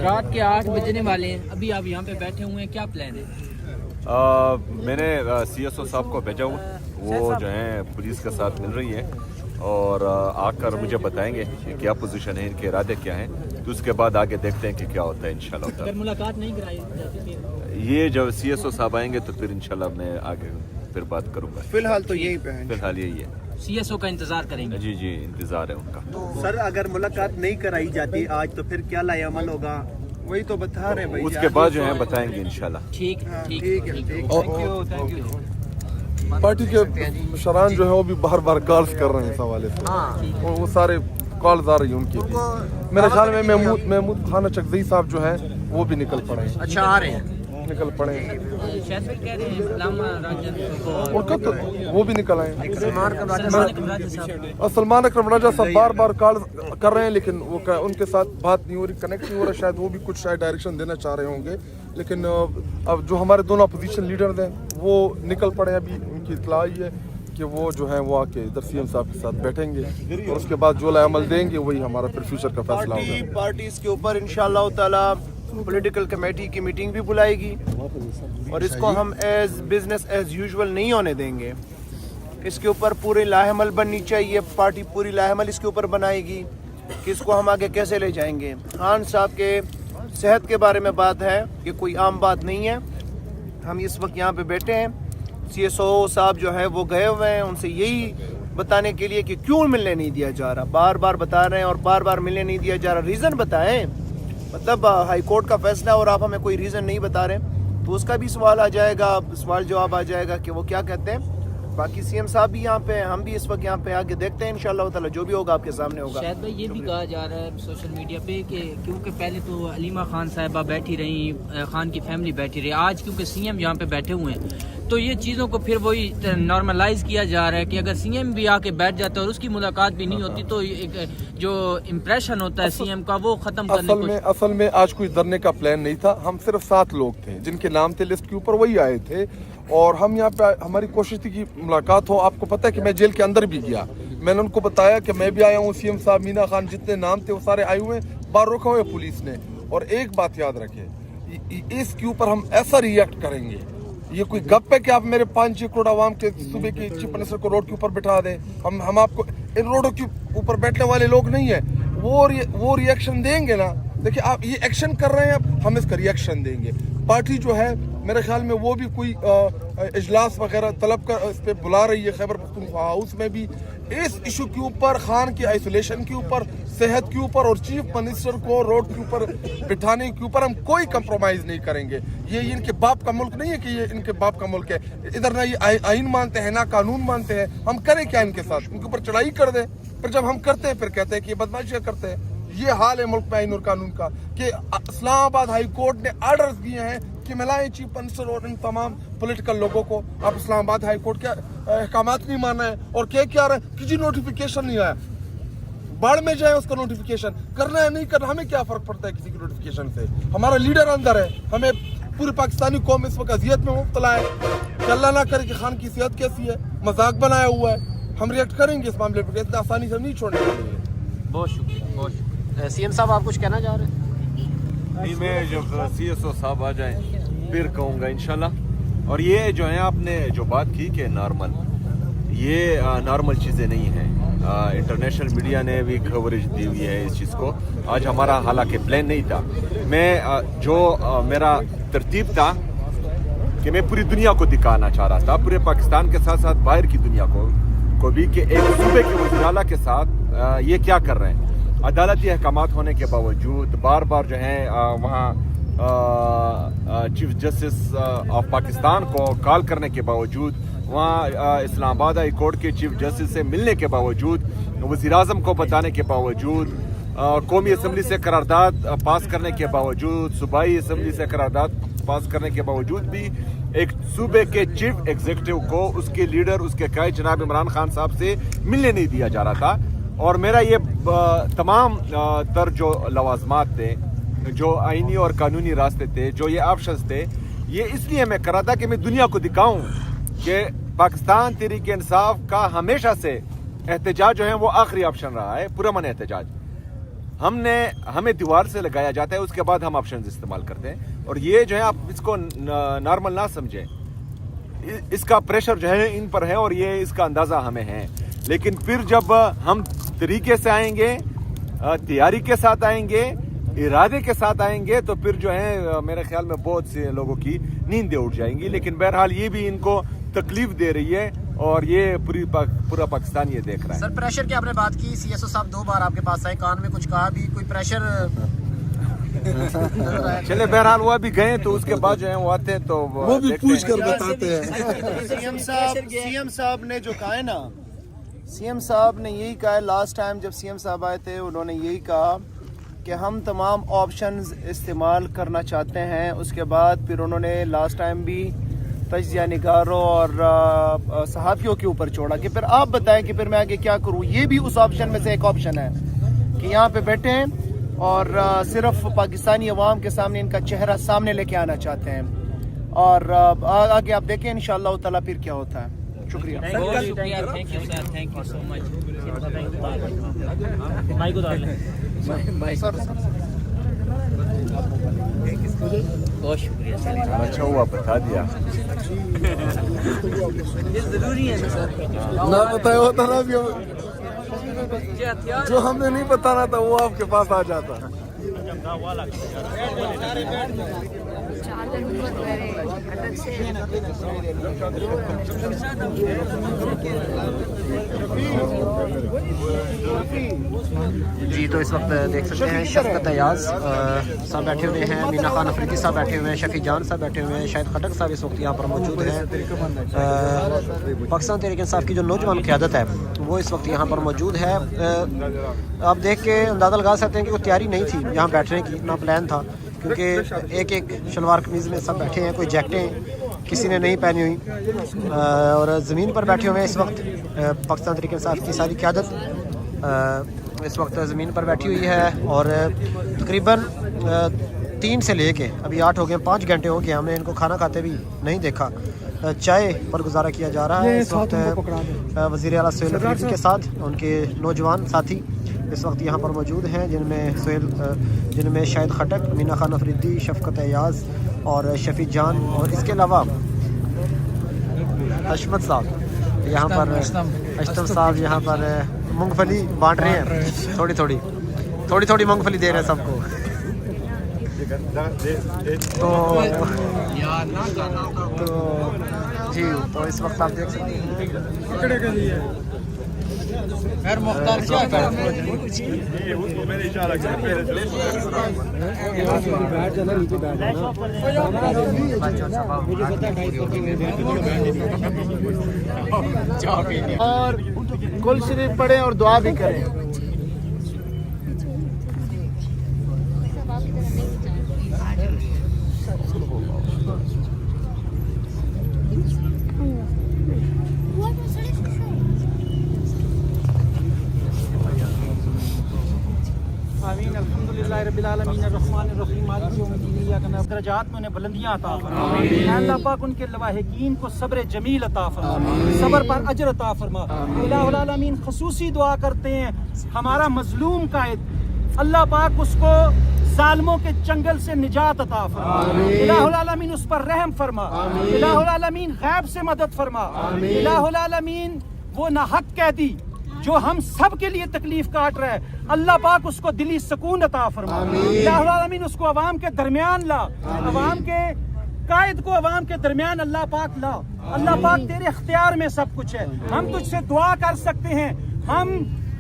رات کے 8 بجنے والے ہیں، ابھی آپ یہاں پہ بیٹھے ہوئے ہیں، کیا پلان ہے؟ میں نے سی ایس او صاحب کو بھیجا ہوا، وہ جو ہیں پولیس کے ساتھ مل رہی ہیں اور آ کر مجھے بتائیں گے کہ کیا پوزیشن ہے، ان کے ارادے کیا ہیں، تو اس کے بعد آگے دیکھتے ہیں کہ کیا ہوتا ہے انشاءاللہ تعالی۔ اگر ملاقات نہیں کرائی جاتی یہ جب سی ایس او صاحب آئیں گے تو پھر انشاءاللہ میں آگے پھر بات کروں گا۔ فی الحال تو یہی پہ ہیں، فی الحال یہی ہے۔ سی ایس او کا انتظار کریں گے؟ جی جی انتظار ہے ان کا۔ سر اگر ملاقات نہیں کرائی جاتی آج تو پھر کیا لائے عمل ہوگا؟ وہی تو بتا رہے ہیں بھائی، اس کے بعد جو ہے بتائیں گے انشاءاللہ۔ ٹھیک ٹھیک ہے، تھینک یو۔ پارٹی کے شران جو ہے وہ بھی باہر باہر کالز کر رہے ہیں اس حوالے سے، اور وہ سارے کالز آ رہی ہیں ان کی بھی۔ میرے خیال میں محمود خانہ چکزئی صاحب جو ہیں وہ بھی نکل پڑے ہیں، اچھا آ رہے ہیں، نکل پڑے ہیں، شاید بھائی کہہ رہے ہیں علامہ راجن اور کب تو وہ بھی نکل آئے ہیں۔ سلمان اکرم راجہ صاحب اور سلمان اکرم راجہ صاحب بار بار کال کر رہے ہیں، لیکن وہ ان کے ساتھ بات نہیں ہو رہی، کنیکٹ نہیں ہو رہا، شاید وہ بھی کچھ شاید ڈائریکشن دینا چاہ رہے ہوں گے، لیکن اب جو ہمارے دونوں اپوزیشن لیڈرز ہیں وہ نکل پڑے ہیں۔ ابھی ان کی اطلاع آئی ہے کہ وہ جو ہیں وہ آ کے ادھر سی ایم صاحب کے ساتھ بیٹھیں گے اور اس کے بعد جو لائے عمل دیں گے وہی ہمارا پھر فیوچر کا فیصلہ ہوگا۔ پارٹیز کے اوپر انشاءاللہ تعالی پولیٹیکل کمیٹی کی میٹنگ بھی بلائے گی اور اس کو ہم ایز بزنس ایز یوزول نہیں ہونے دیں گے۔ اس کے اوپر پوری لاہمل بننی چاہیے، پارٹی پوری لاہمل اس کے اوپر بنائے گی کہ اس کو ہم آگے کیسے لے جائیں گے۔ خان صاحب کے صحت کے بارے میں بات ہے، یہ کوئی عام بات نہیں ہے۔ ہم اس وقت یہاں پہ بیٹھے ہیں، سی ایس او صاحب جو ہے وہ گئے ہوئے ہیں، ان سے یہی بتانے کے لیے کہ کیوں ملنے نہیں دیا جا رہا، بار بار بتا رہے ہیں اور بار بار ملنے نہیں دیا جا رہا، ریزن بتائیں۔ مطلب ہائی کورٹ کا فیصلہ اور آپ ہمیں کوئی ریزن نہیں بتا رہے، تو اس کا بھی سوال آ جائے گا، سوال جواب آ جائے گا کہ وہ کیا کہتے ہیں۔ باقی سی ایم صاحب بھی یہاں پہ ہیں، ہم بھی اس وقت یہاں پہ آگے دیکھتے ہیں انشاءاللہ تعالی جو بھی ہوگا آپ کے سامنے ہوگا۔ شاید بھائی یہ بھی کہا جا رہا ہے سوشل میڈیا پہ کہ کیونکہ پہلے تو علیمہ خان صاحبہ بیٹھی رہیں، خان کی فیملی بیٹھی رہی، آج کیونکہ سی ایم یہاں پہ بیٹھے ہوئے ہیں تو یہ چیزوں کو پھر وہی نارملائز کیا جا رہا ہے کہ اگر سی ایم بھی آ کے بیٹھ جاتا ہے اور اس کی ملاقات بھی نہیں ہوتی تو ایک جو امپریشن ہوتا ہے سی ایم کا وہ ختم کرنے کو۔ اصل میں آج کوئی دھرنے کا پلان نہیں تھا، ہم صرف 7 لوگ تھے جن کے نام تھے لسٹ کے اوپر، وہی آئے تھے اور ہم یہاں پہ ہماری کوشش تھی کہ ملاقات ہو۔ آپ کو پتہ ہے کہ میں جیل کے اندر بھی گیا، میں نے ان کو بتایا کہ میں بھی آیا ہوں، سی ایم صاحب، مینا خان، جتنے نام تھے وہ سارے آئے ہوئے، باہر روکا ہوئے پولیس نے۔ اور ایک بات یاد رکھیں، اس کے اوپر ہم ایسا ریئیکٹ کریں گے، یہ کوئی گپ ہے کہ آپ میرے 5 کروڑ عوام کے صوبے کے چیف منسٹر کو روڈ کے اوپر بٹھا دیں؟ ہم آپ کو ان روڈوں کے اوپر بیٹھنے والے لوگ نہیں ہیں، وہ ریئیکشن دیں گے نا۔ دیکھیں آپ یہ ایکشن کر رہے ہیں، اب ہم اس کا ریئیکشن دیں گے۔ پارٹی جو ہے میرے خیال میں وہ بھی کوئی اجلاس وغیرہ طلب کر اس پہ بلا رہی ہے، خیبر پختونخوا ہاؤس میں بھی اس ایشو کے اوپر، خان کے آئسولیشن کے اوپر، صحت کے اوپر اور چیف منسٹر کو روڈ کے اوپر بٹھانے کے اوپر ہم کوئی کمپرومائز نہیں کریں گے۔ یہ ان کے باپ کا ملک نہیں ہے کہ یہ ان کے باپ کا ملک ہے، ادھر نہ یہ آئین مانتے ہیں نہ قانون مانتے ہیں، ہم کریں کیا ان کے ساتھ؟ ان کے اوپر چڑھائی کر دیں، پھر جب ہم کرتے ہیں پھر کہتے ہیں کہ یہ بدماشیاں کرتے ہیں۔ یہ حال ہے ملک میں آئین اور قانون کا کہ اسلام آباد ہائی کورٹ نے آرڈرز دیے ہیں کہ ملائیں چیف منسٹر اور ان تمام پولیٹیکل لوگوں کو۔ آپ اسلام آباد ہائی کورٹ کے احکامات نہیں مان رہے ہیں اور کیا رہے ہیں کہ جی نوٹیفیکیشن نہیں آیا، باڑ میں جائیں اس کا نوٹیفیکیشن کرنا ہے نہیں کرنا، ہمیں کیا فرق پڑتا ہے کسی کی نوٹیفیکیشن سے؟ ہمارا لیڈر اندر ہے، ہمیں پوری پاکستانی قوم اس وقت اذیت میں مبتلا ہے کہ اللہ نہ کرے کہ خان کی صحت کیسی ہے، مذاق بنایا ہوا ہے، ہم ریئیکٹ کریں گے اس معاملے پہ، اتنا آسانی سے نہیں چھوڑنے والے ہیں۔ بہت شکریہ، بہت شکریہ۔ سی ایم صاحب آپ کچھ کہنا چاہ رہے ہیں؟ نہیں، میں جب سی ایس او صاحب آ جائیں پھر کہوں گا انشاءاللہ۔ اور یہ جو ہے آپ نے جو بات کی کہ نارمل، یہ نارمل چیزیں نہیں ہیں، انٹرنیشنل میڈیا نے بھی کوریج دی ہوئی ہے اس چیز کو۔ آج ہمارا حالانکہ پلان نہیں تھا، میں جو میرا ترتیب تھا کہ میں پوری دنیا کو دکھانا چاہ رہا تھا، پورے پاکستان کے ساتھ ساتھ باہر کی دنیا کو بھی، کہ ایک صوبے کے وزیر اعلیٰ کے ساتھ یہ کیا کر رہے ہیں۔ عدالتی احکامات ہونے کے باوجود بار بار جو ہے وہاں چیف جسٹس آف پاکستان کو کال کرنے کے باوجود، وہاں اسلام آباد ہائی کورٹ کے چیف جسٹس سے ملنے کے باوجود، وزیر اعظم کو بتانے کے باوجود، قومی اسمبلی سے قرارداد پاس کرنے کے باوجود، صوبائی اسمبلی سے قرارداد پاس کرنے کے باوجود بھی ایک صوبے کے چیف ایگزیکٹو کو اس کے لیڈر، اس کے قائد جناب عمران خان صاحب سے ملنے نہیں دیا جا رہا تھا۔ اور میرا یہ تمام تر جو لوازمات تھے، جو آئینی اور قانونی راستے تھے، جو یہ آپشنز تھے، یہ اس لیے میں کرا تھا کہ میں دنیا کو دکھاؤں کہ پاکستان تحریک انصاف کا ہمیشہ سے احتجاج جو ہے وہ آخری آپشن رہا ہے، پرامن احتجاج۔ ہمیں دیوار سے لگایا جاتا ہے, اس کے بعد ہم آپشنز استعمال کرتے ہیں. اور یہ جو ہے آپ اس کو نارمل نہ سمجھیں, اس کا پریشر جو ہے ان پر ہے اور یہ اس کا اندازہ ہمیں ہے. لیکن پھر جب ہم طریقے سے آئیں گے, تیاری کے ساتھ آئیں گے, ارادے کے ساتھ آئیں گے, تو پھر جو ہے میرے خیال میں بہت سے لوگوں کی نیندیں اٹھ جائیں گی. لیکن بہرحال یہ بھی ان کو تکلیف دے رہی ہے اور یہ پورا پاکستان یہ دیکھ رہا ہے. سر پریشر کی آپ نے بات کی, سی ایس او صاحب 2 بار آپ کے پاس آئے, کان میں کچھ کہا بھی, کوئی پریشر؟ چلے بہرحال وہ ابھی گئے تو اس کے بعد جو ہے وہ آتے ہیں تو وہ بھی پوچھ کر بتاتے ہیں. سی ایم صاحب نے جو کہا ہے نا, سی ایم صاحب نے یہی کہا ہے. لاسٹ ٹائم جب سی ایم صاحب آئے تھے انہوں نے یہی کہا کہ ہم تمام آپشنز استعمال کرنا چاہتے ہیں. اس کے بعد پھر انہوں نے لاسٹ ٹائم بھی تجزیہ نگاروں اور صحافیوں کے اوپر چھوڑا کہ پھر آپ بتائیں کہ پھر میں آگے کیا کروں. یہ بھی اس آپشن میں سے ایک آپشن ہے کہ یہاں پہ بیٹھے ہیں اور صرف پاکستانی عوام کے سامنے ان کا چہرہ سامنے لے کے آنا چاہتے ہیں. اور آگے آپ دیکھیں انشاءاللہ تعالیٰ پھر کیا ہوتا ہے. شکریہ. بہت شکریہ, thank you sir, thank you so much. بہت شکریہ سر, اچھا ہوا بتا دیا. یہ ضروری ہے سر, نہ بتایا ہوتا نا جو ہم نے نہیں بتانا تھا وہ آپ کے پاس آ جاتا. جی تو اس وقت دیکھ سکتے ہیں شفقت ایاز صاحب بیٹھے ہوئے ہیں, مینا خان افریدی صاحب بیٹھے ہوئے ہیں, شفیع جان صاحب بیٹھے ہوئے ہیں, شاہد خٹک صاحب اس وقت یہاں پر موجود ہیں. پاکستان تحریک انصاف کی جو نوجوان قیادت ہے وہ اس وقت یہاں پر موجود ہے. آپ دیکھ کے اندازہ لگا سکتے ہیں کہ کوئی تیاری نہیں تھی یہاں بیٹھنے کی, نہ پلان تھا, کیونکہ ایک شلوار قمیض میں سب بیٹھے ہیں, کوئی جیکٹیں کسی نے نہیں پہنی ہوئی اور زمین پر بیٹھے ہوئے ہیں اس وقت. پاکستان تحریک انصاف کی ساری قیادت اس وقت زمین پر بیٹھی ہوئی ہے اور تقریباً 3 سے لے کے ابھی 8 ہو گئے, 5 گھنٹے ہو گئے, ہم نے ان کو کھانا کھاتے بھی نہیں دیکھا. چائے پر گزارا کیا جا رہا ہے اس وقت وزیر اعلیٰ سہیل افریدی کے ساتھ. ان کے نوجوان ساتھی اس وقت یہاں پر موجود ہیں جن میں شاہد خٹک, مینا خان افریدی, شفقت ایاز اور شفیع جان, اور اس کے علاوہ حشمت صاحب یہاں پر, اشتم صاحب یہاں پر مونگ پھلی بانٹ رہے ہیں, تھوڑی تھوڑی مونگ پھلی دے رہے ہیں سب کو. تو جی تو اس وقت آپ دیکھ سکتے ہیں خیر مختار کیا کر اور کل شریف پڑھیں اور دعا بھی کریں. آمین. الحمدللہ رب العالمین الرحمن الرحیم مالک یوم الدین ایاک نعبد. درجات میں انہیں بلندیاں عطا فرما. اللہ پاک ان کے لواحقین کو صبر جمیل عطا فرما, صبر پر اجر عطا فرما. الہ العالمین خصوصی دعا کرتے ہیں ہمارا مظلوم قائد, اللہ پاک اس کو ظالموں کے چنگل سے نجات عطا فرما. الہ العالمین اس پر رحم فرما. الہ العالمین غیب سے مدد فرما. الہ العالمین وہ ناحق قیدی جو ہم سب کے لیے تکلیف کاٹ رہا ہے, اللہ پاک اس کو دلی سکون عطا فرما. الہ العالمین اس کو عوام کے درمیان لا, عوام کے قائد کو عوام کے درمیان اللہ پاک لا. اللہ پاک تیرے اختیار میں سب کچھ ہے, ہم تجھ سے دعا کر سکتے ہیں, ہم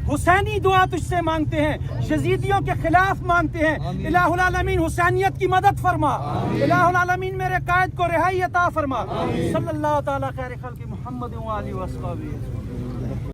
حسینی دعا تجھ سے مانگتے ہیں, یزیدیوں کے خلاف مانگتے ہیں. الہ العالمین حسینیت کی مدد فرما. الہ العالمین میرے قائد کو رہائی عطا فرما. صلی اللہ تعالی خیر خلق محمد و آلہ و اصحابہ.